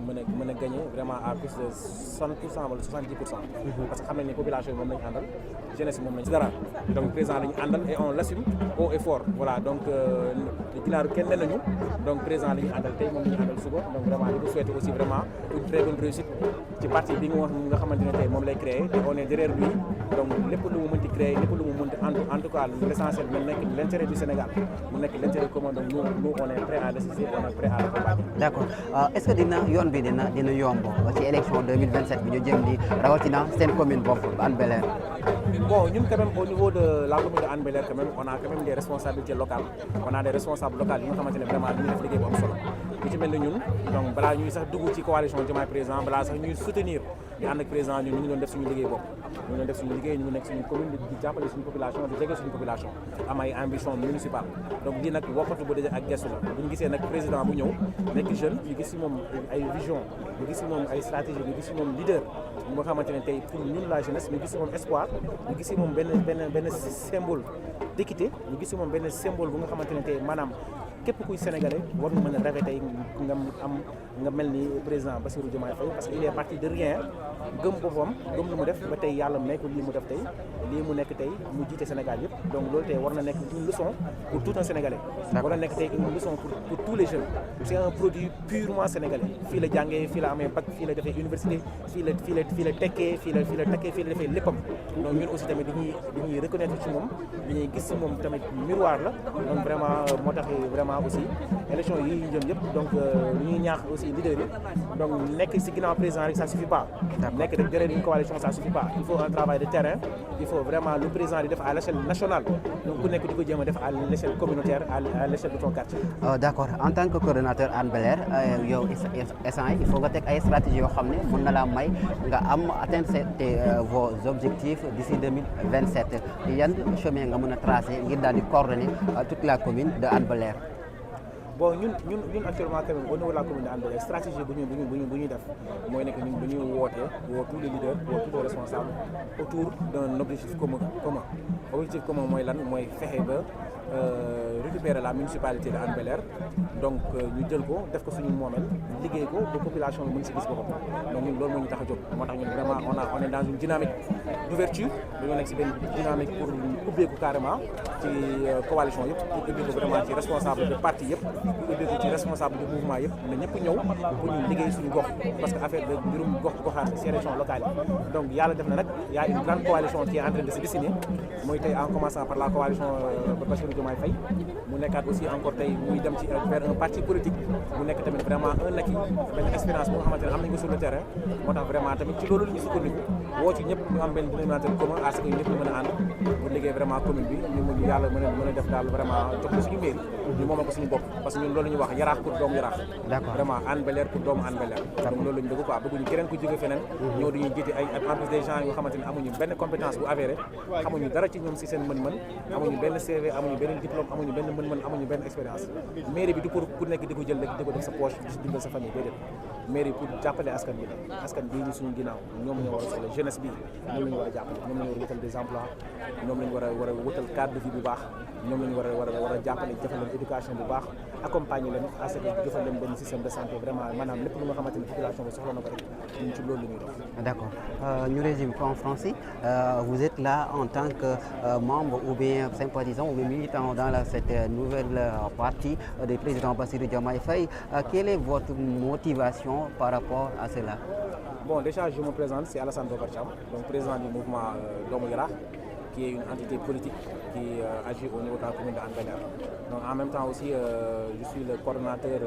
mën a gagner vraiment à plus de 60% wala 70%. Parce que xam nañ ne population yi moom lañu àndal jeunesse moom lañu dara donc président lañu àndal et on l'assume haut et fort voilà donc ginaaru kenn ne nañu donc président lañu àndal tey moom lañu àndal suba donc vraiment di ko souhaiter aussi vraiment une très bonne réussite ci parti bi nga xamante ne tey moom lay créer te on est derrière lui donc lépp lu mu mënti créer lépp lu mu mënti en tout cas l'essentiel mu nekk l'intérêt du Sénégal mu nekk l'intérêt commun donc nous on est prêt à l'assister on est prêt à l'accompagner. D'accord est-ce que yoon bi dina yomb ci élection 2027 bi ñu jëm ni rawatina seen commune bopp Hann Bel-Air. Bon ñun quand même au niveau de la commune de Hann Bel-Air quand même on a quand même des responsabilités locales on a des responsables locaux yi nga xamante ne vraiment dañuy def liggéey bu am solo lu ci mel ni ñun donc balaa ñuy sax dugg ci coalition Diomaye président balaa sax ñuy soutenir di ànd ak président ñun ñu ngi doon def suñu liggéey bopp ñu ngi doon def suñu liggéey ñu ngi nekk suñu commune di jàppale suñu population di jege suñu population am ay ambition municipale donc lii nag wokkatu bu dee ak gestu la bu ñu gisee nag président bu ñëw nekk jeune ñu gis si moom ay vision ñu gis si moom ay stratégie ñu gis si moom leader bu nga xamante ne tey pour ñun la jeunesse ñu gis si moom espoir ñu gis si moom benn symbole d'équité ñu gis si moom benn symbole bu nga xamante ne tey maanaam képp kuy sénégalais war nga mën a rêver tey nga mel ni président Bassirou Diomaye Faye parce que il est parti de rien gëm boppam gëm lu mu def ba tey yàlla may ko lii mu def tey lii mu nekk tey mu jiite Sénégal yëpp donc loolu tey war na nekk une leçon pour tout un sénégalais war na nekk tey une leçon pour tous les jeunes c'est un produit purement sénégalais fii la jàngee fii la amee bac fii la defee université fii la tekkee fii la defee léppam donc ñun aussi tamit dañuy reconnaître ci moom dañuy gis ci moom tamit miroir la donc vraiment moo tax vraiment aussi élection yi ñu jëm yëpp donc lu ñuy ñaax aussi leaders yi donc nekk ci ginnaaw président rek ça suffit pas nekk rek derrière une coalition ça suffit pas il faut un travail de terrain il faut vraiment le président di def à l'échelle nationale donc ku nekk di ko jéem a def à l'échelle communautaire à l'échelle de ton quartier. D'accord en tant que coordonnateur Hann Bel-Air yow instant il faut nga teg ay stratégies yoo xam ne mën na laa may nga am atteindre vos objectifs d'ici 2027 yan chemin nga mën a tracer ngir daal di coordonner toute la commune de Hann Bel-Air. Bon ñun actuellement quand même au niveau de la commune de Hann Bel-Air stratégie bu ñuy def mooy nekk ñun bu ñuy woo tous les leaders woo tous les responsables autour d'un objectif commun objectif commun mooy lan mooy fexe ba récupérer la municipalité de Hann Bel-Air donc ñu jël ko def ko suñu moomeel liggéey ko ba population bi mën si gis boppam donc ñun loolu moo ñu tax a jóg moo tax ñun vraiment on est dans une dynamique d'ouverture dañoo nekk si benn dynamique pour ubbeeku carrément ci coalition yëpp pour ubbeeku vraiment ci responsable de parti yëpp pour ubbeeku ci responsable de mouvement yëpp na ñëpp ñëw pour ñu liggéey suñu gox parce que affaire de mbirum goxaan si élection locale yi donc yàlla def na nag y a une grande coalition qui est en train de se dessiner mooy tey en commençant par la coalition Bassirou Diomaye Faye mu nekkaat aussi encore tey muy dem ci vers un parti politique mu nekk tamit vraiment un acquis benn expérience bu nga xamante ne am nañ ko sur le terrain moo tax vraiment tamit ci loolu la ñu sukkandiku woo ci ñëpp ñu am benn dénominateur commun à ce que ñëpp ñu mën a ànd pour liggéey vraiment commune bi ñu yàlla mën a def daal vraiment jox ko suñu mairie ñu moomal ko suñu bopp parce que ñun loolu la ñuy wax yaraax pour doomu yaraax vraiment Hann Bel-Air pour doomu Hann Bel-Air donc loolu la ñu bëgg quoi bëgguñu keneen ku jóge feneen ñëw dañuy jiite ay en plus des gens yi nga xamante ne amuñu benn compétence bu avéré xamuñu dara ci ñoom si seen mën-mën amuñu benn CV amuñu benn diplôme amuñu benn mën-mën amuñu benn expérience mairie bi du pour ku nekk di ko jël rek di ko def sa poche di dimbal sa famille déedéet mairie pour jàppale askan bi la askan bii ñu suñu ginnaaw ñoom ñoo war a soxla jeunesse bi ñoom la ñu war a jàppale ñoom la ñu war a wutal des emplois ñoom la ñu war a wutal cadre de vie bu baax ñoom la ñu war a jàppale defal leen éducation bu baax accompagner leen à ce que defal leen benn système de santé vraiment maanaam lépp lu nga xamante ne population bi soxla na ko rek ñun ci loolu la ñuy def. D'accord ñu résume en français vous êtes là en tant que membre ou bien sympathisant ou bien militant dans cette nouvelle partie du président Bassirou Diomaye Faye quelle est votre motivation par rapport à cela? Bon déjà je me présente c'est Alassane Bocar Thiam donc président du mouvement Doomu Yaraax qui est une entité politique qui agit au niveau de la commune de Hann Bel-Air. Donc en même temps aussi je suis le coordonnateur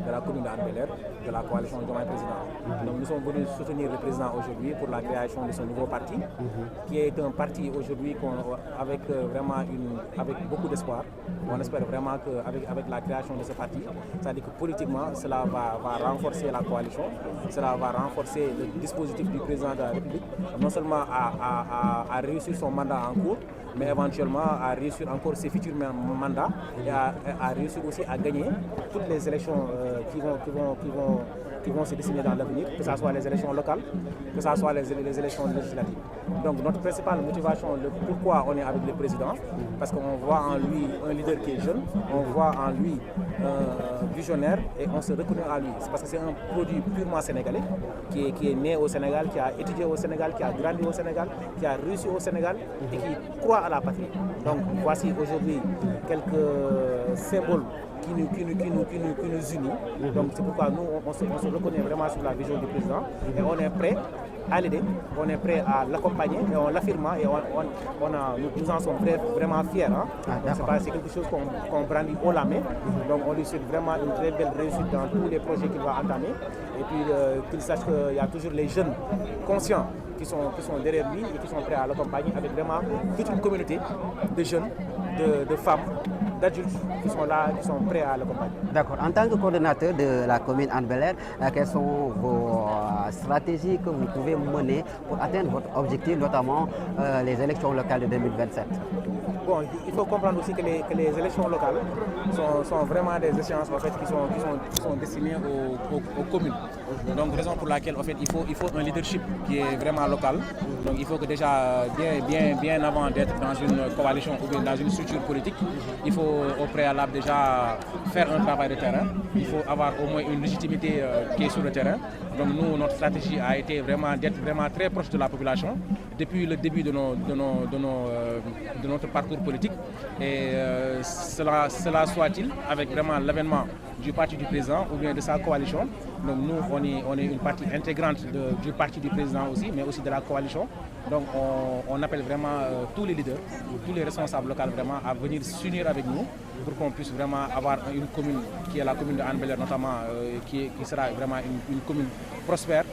de la commune de Hann Bel-Air de la coalition Diomaye Président. Donc nous sommes venus soutenir le président aujourd'hui pour la création de ce nouveau parti qui est un parti aujourd'hui avec vraiment avec beaucoup d'espoir. On espère vraiment qu'avec la création de ce parti, c'est-à-dire que politiquement cela va renforcer la coalition, cela va renforcer le dispositif du président de la République, non seulement à réussir son mandat en cours, mais éventuellement à réussir encore ses futurs mandats et à réussir aussi à gagner toutes les élections qui vont se dessiner dans l'avenir, que ce soit les élections locales, que ce soit les élections législatives. Donc notre principale motivation, pourquoi on est avec le président, parce qu'on voit en lui un leader qui est jeune, on voit en lui un visionnaire et on se reconnaît à lui. C'est parce que c'est un produit purement sénégalais, qui est né au Sénégal, qui a étudié au Sénégal, qui a grandi au Sénégal, qui a réussi au Sénégal et qui croit à la patrie. Donc voici aujourd'hui quelques symboles qui nous unit. Donc c'est pourquoi nous, on se reconnaît vraiment sur la vision du président et on est prêt à l'aider, on est prêt à l'accompagner et on l'affirme et nous en sommes vraiment fiers. Hein. C'est quelque chose qu'on brandit haut la main. Donc on lui souhaite vraiment une très belle réussite dans tous les projets qu'il va entamer. Et puis qu'il sache qu'il y a toujours les jeunes conscients qui sont derrière lui et qui sont prêts à l'accompagner avec vraiment toute une communauté de jeunes, de femmes, d'adultes qui sont là, qui sont prêts à l'accompagner. D'accord. En tant que coordonnateur de la commune Hann Bel-Air, quelles sont vos stratégies que vous pouvez mener pour atteindre votre objectif, notamment les élections locales de 2027? Bon, il faut comprendre aussi que les élections locales sont vraiment des échéances en fait, qui sont destinées aux communes. Donc raison pour laquelle en fait, il faut un leadership qui est vraiment local. Donc il faut que déjà bien avant d'être dans une coalition ou bien dans une structure politique, il faut au préalable déjà faire un travail de terrain. Il faut avoir au moins une légitimité qui est sur le terrain. Donc nous, notre stratégie a été vraiment d'être vraiment très proche de la population depuis le début de notre parcours politique. Et cela soit-il avec vraiment l'avènement du parti du président ou bien de sa coalition. Donc nous, on est une partie intégrante du parti du président aussi, mais aussi de la coalition. Donc on appelle vraiment tous les leaders, tous les responsables locaux vraiment à venir s'unir avec nous pour qu'on puisse vraiment avoir une commune qui est la commune de Hann Bel-Air notamment, qui sera vraiment une commune prospère.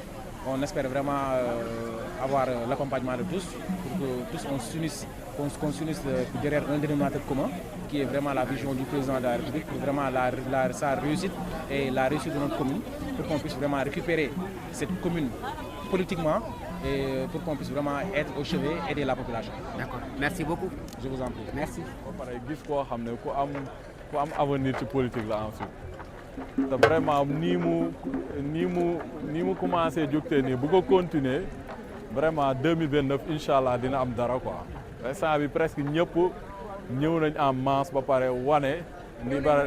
On espère vraiment avoir l'accompagnement de tous pour que tous qu'on s'unisse derrière un dénominateur commun qui est vraiment la vision du président de la République pour vraiment sa réussite et la réussite de notre commune pour qu'on puisse vraiment récupérer cette commune politiquement et pour qu'on puisse vraiment être au chevet et aider la population. D'accord. Merci beaucoup. Je vous en prie. Merci. ba pare gis koo xam ne ku am avenir ci politique la ensuite te vraiment nii mu commencé jógtee nii bu ko continuer vraiment 2029 incha allah dina am dara quoi. Instant bi presque ñëpp ñëw nañ en masse ba pare wane ni ba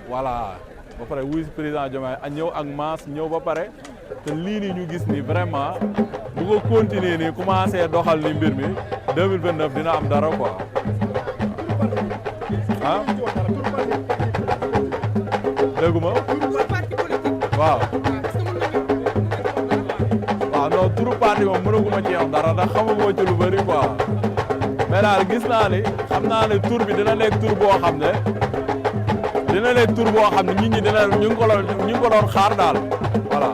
voilà ba pare wuy si président Diomaye a ñëw ak masse ñëw ba pare te lii nii ñu gis ni vraiment bu ko continuer nii commencé doxal ni mbir mi 2029 dina am dara quoi ah dégguma waaw non turu parti moom mënaguma ci wax dara ndax xamaguma ci lu bëri quoi mais daal gis naa ni xam naa ne tur bi dina nekk tur boo xam ne nit ñi ñu ngi ko doon xaar daal voilà